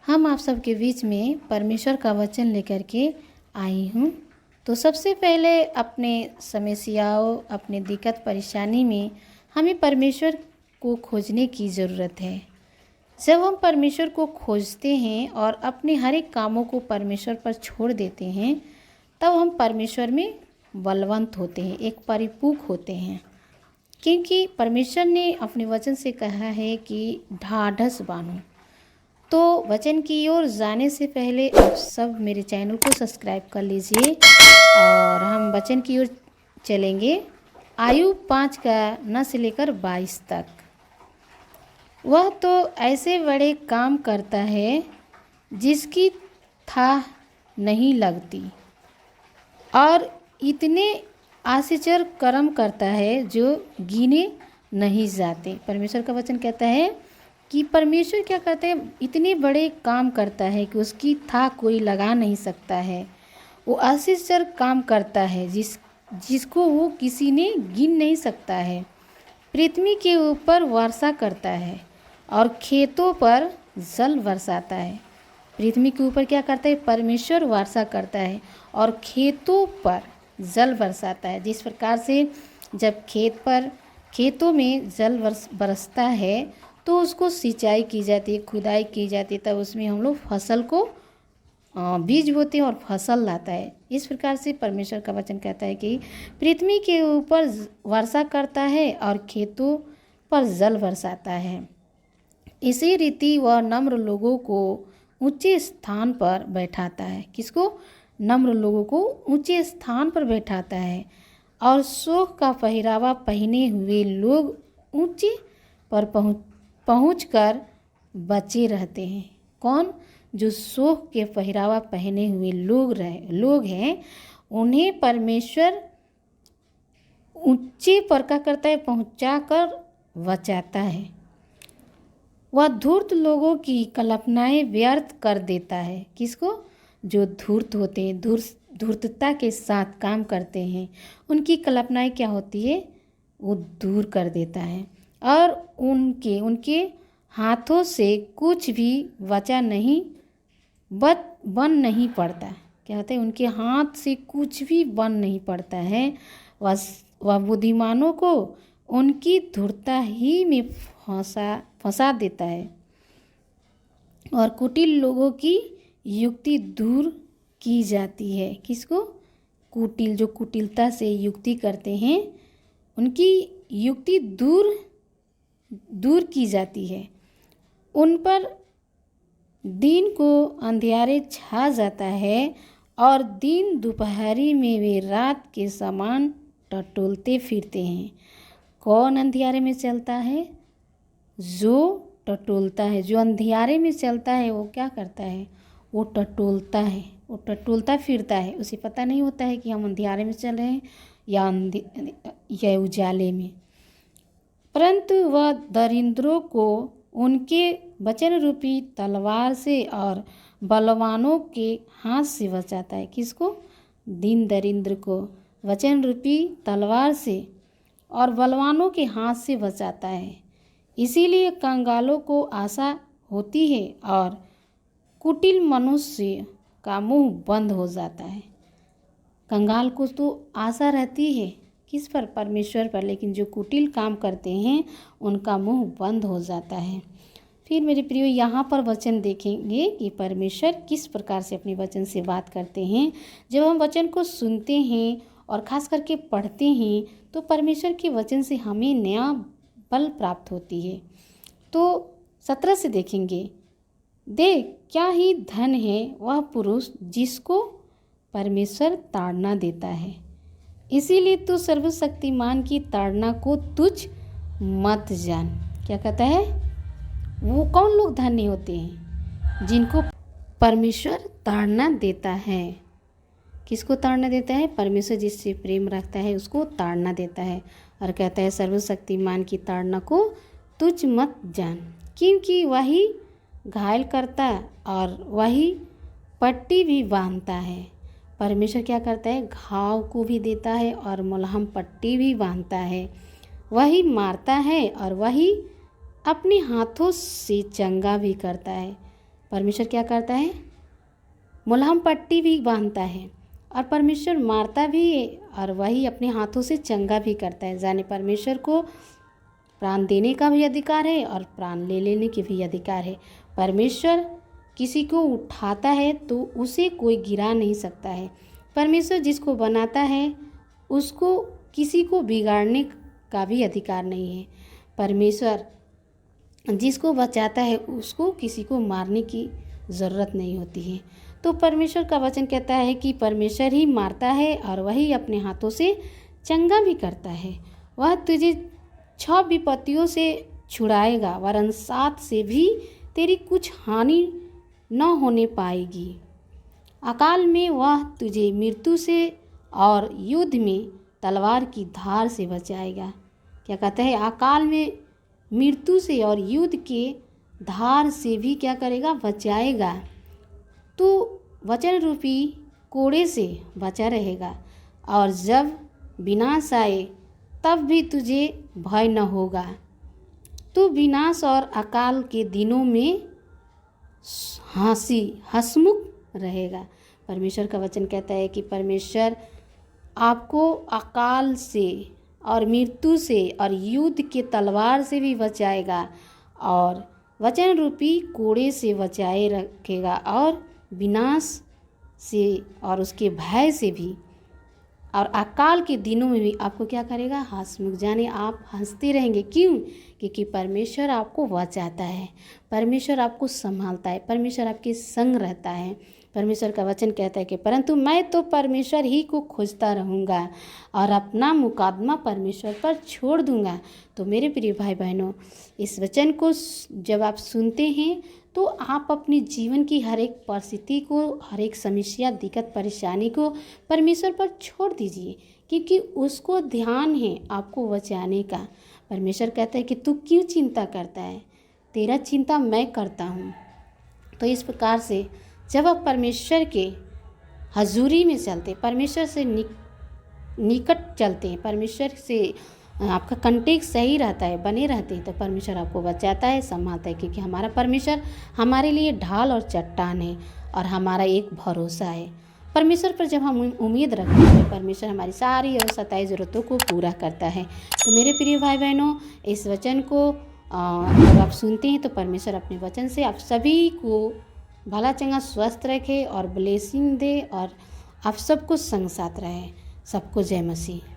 हम आप सबके बीच में परमेश्वर का वचन लेकर के आई हूँ। तो सबसे पहले अपने समस्याओं, अपने दिक्कत परेशानी में हमें परमेश्वर को खोजने की ज़रूरत है। जब हम परमेश्वर को खोजते हैं और अपने हर एक कामों को परमेश्वर पर छोड़ देते हैं, तब हम परमेश्वर में बलवंत होते हैं, एक परिपूर्ण होते हैं। क्योंकि परमेश्वर ने अपने वचन से कहा है कि ढाढ़स बांधो। तो वचन की ओर जाने से पहले आप सब मेरे चैनल को सब्सक्राइब कर लीजिए और हम वचन की ओर चलेंगे। आयु 5 का 9 से लेकर 22 तक। वह तो ऐसे बड़े काम करता है जिसकी था नहीं लगती, और इतने आश्चर्य कर्म करता है जो गिने नहीं जाते। परमेश्वर का वचन कहता है कि परमेश्वर क्या करते हैं, इतने बड़े काम करता है कि उसकी था कोई लगा नहीं सकता है। वो आश्चर्य काम करता है जिसको वो किसी ने गिन नहीं सकता है। पृथ्वी के ऊपर वर्षा करता है और खेतों पर जल बरसाता है। पृथ्वी के ऊपर क्या करता है, परमेश्वर वर्षा करता है और खेतों पर जल बरसाता है। जिस प्रकार से जब खेतों में जल बरसता है तो उसको सिंचाई की जाती है, खुदाई की जाती है, तब उसमें हम लोग फसल को बीज बोते हैं और फसल लाता है। इस प्रकार से परमेश्वर का वचन कहता है कि पृथ्वी के ऊपर वर्षा करता है और खेतों पर जल बरसाता है। इसी रीति वह नम्र लोगों को ऊंचे स्थान पर बैठाता है। किसको? नम्र लोगों को ऊंचे स्थान पर बैठाता है। और शोक का पहरावा पहने हुए लोग ऊंचे पर पहुंचकर बचे रहते हैं। कौन? जो शोक के पहरावा पहने हुए लोग हैं, उन्हें परमेश्वर ऊंचे पर क्या करता है, पहुंचाकर बचाता है। वह धूर्त लोगों की कल्पनाएं व्यर्थ कर देता है। किसको? जो धूर्त होते हैं, धूर्तता के साथ काम करते हैं, उनकी कल्पनाएं क्या होती है, वो दूर कर देता है। और उनके हाथों से कुछ भी बन नहीं पड़ता। क्या होता है, उनके हाथ से कुछ भी बन नहीं पड़ता है। वह बुद्धिमानों को उनकी धूर्तता ही में फंसा देता है और कुटिल लोगों की युक्ति दूर की जाती है। किसको? कुटिल, जो कुटिलता से युक्ति करते हैं, उनकी युक्ति दूर की जाती है। उन पर दिन को अंधियारे छा जाता है और दिन दोपहरी में वे रात के समान टटोलते फिरते हैं। कौन अंधियारे में चलता है? जो टटोलता है। जो अंधियारे में चलता है वो क्या करता है, वो टटोलता है, वो टटोलता फिरता है। उसे पता नहीं होता है कि हम अंधियारे में चल रहे हैं या उजाले में। परंतु वह दरिद्रों को उनके वचन रूपी तलवार से और बलवानों के हाथ से बचाता है। किसको? दीन दरिद्र को वचन रूपी तलवार से और बलवानों के हाथ से बचाता है। इसीलिए कंगालों को आशा होती है और कुटिल मनुष्य का मुंह बंद हो जाता है। कंगाल को तो आशा रहती है, किस पर? परमेश्वर पर। लेकिन जो कुटिल काम करते हैं उनका मुंह बंद हो जाता है। फिर मेरे प्रियो, यहाँ पर वचन देखेंगे कि परमेश्वर किस प्रकार से अपने वचन से बात करते हैं। जब हम वचन को सुनते हैं और ख़ास करके पढ़ते हैं तो परमेश्वर के वचन से हमें नया बल प्राप्त होती है। तो 17 से देखेंगे। देख, क्या ही धन है वह पुरुष जिसको परमेश्वर ताड़ना देता है। इसीलिए तू सर्वशक्तिमान की ताड़ना को तुच्छ मत जान। क्या कहता है? वो कौन लोग धन्य होते हैं? जिनको परमेश्वर ताड़ना देता है। किसको ताड़ना देता है? परमेश्वर जिससे प्रेम रखता है उसको ताड़ना देता है। और कहता है सर्वशक्तिमान की ताड़ना को तुच्छ मत जान, क्योंकि वही घायल करता और वही पट्टी भी बांधता है। परमेश्वर क्या करता है? घाव को भी देता है और मलहम पट्टी भी बांधता है। वही मारता है और वही अपने हाथों से चंगा भी करता है। परमेश्वर क्या करता है, मुलायम पट्टी भी बांधता है, और परमेश्वर मारता भी है और वही अपने हाथों से चंगा भी करता है। जाने परमेश्वर को प्राण देने का भी अधिकार है और प्राण ले लेने की भी अधिकार है। परमेश्वर किसी को उठाता है तो उसे कोई गिरा नहीं सकता है। परमेश्वर जिसको बनाता है उसको किसी को बिगाड़ने का भी अधिकार नहीं है। परमेश्वर जिसको बचाता है उसको किसी को मारने की ज़रूरत नहीं होती है। तो परमेश्वर का वचन कहता है कि परमेश्वर ही मारता है और वही अपने हाथों से चंगा भी करता है। वह तुझे 6 विपत्तियों से छुड़ाएगा, वरन 7 से भी तेरी कुछ हानि न होने पाएगी। अकाल में वह तुझे मृत्यु से और युद्ध में तलवार की धार से बचाएगा। क्या कहता है, अकाल में मृत्यु से और युद्ध के धार से भी क्या करेगा, बचाएगा। तो वचन रूपी कोड़े से बचा रहेगा, और जब विनाश आए तब भी तुझे भय न होगा। तो विनाश और अकाल के दिनों में हंसमुख रहेगा। परमेश्वर का वचन कहता है कि परमेश्वर आपको अकाल से और मृत्यु से और युद्ध के तलवार से भी बचाएगा, और वचन रूपी कोड़े से बचाए रखेगा, और विनाश से और उसके भय से भी, और अकाल के दिनों में भी आपको क्या करेगा, हंसमुख। जाने आप हंसते रहेंगे। क्यों? क्योंकि परमेश्वर आपको बचाता है, परमेश्वर आपको संभालता है, परमेश्वर आपके संग रहता है। परमेश्वर का वचन कहता है कि परंतु मैं तो परमेश्वर ही को खोजता रहूँगा और अपना मुकदमा परमेश्वर पर छोड़ दूँगा। तो मेरे प्रिय भाई बहनों, इस वचन को जब आप सुनते हैं तो आप अपने जीवन की हर एक परिस्थिति को, हर एक समस्या, दिक्कत, परेशानी को परमेश्वर पर छोड़ दीजिए, क्योंकि उसको ध्यान है आपको बचाने का। परमेश्वर कहता है कि तू क्यों चिंता करता है, तेरा चिंता मैं करता हूँ। तो इस प्रकार से जब आप परमेश्वर के हजूरी में चलते, परमेश्वर से निकट चलते हैं, परमेश्वर से आपका कंटेक्ट सही रहता है, बने रहते हैं, तो परमेश्वर आपको बचाता है, संभालता है। क्योंकि हमारा परमेश्वर हमारे लिए ढाल और चट्टान है और हमारा एक भरोसा है। परमेश्वर पर जब हम उम्मीद रखते हैं, परमेश्वर हमारी सारी और सताई ज़रूरतों को पूरा करता है। तो मेरे प्रिय भाई बहनों, इस वचन को जब आप सुनते हैं तो परमेश्वर अपने वचन से आप सभी को भला चंगा स्वस्थ रखे और ब्लेसिंग दे, और आप सबको संग साथ रहे। सबको जय मसीह।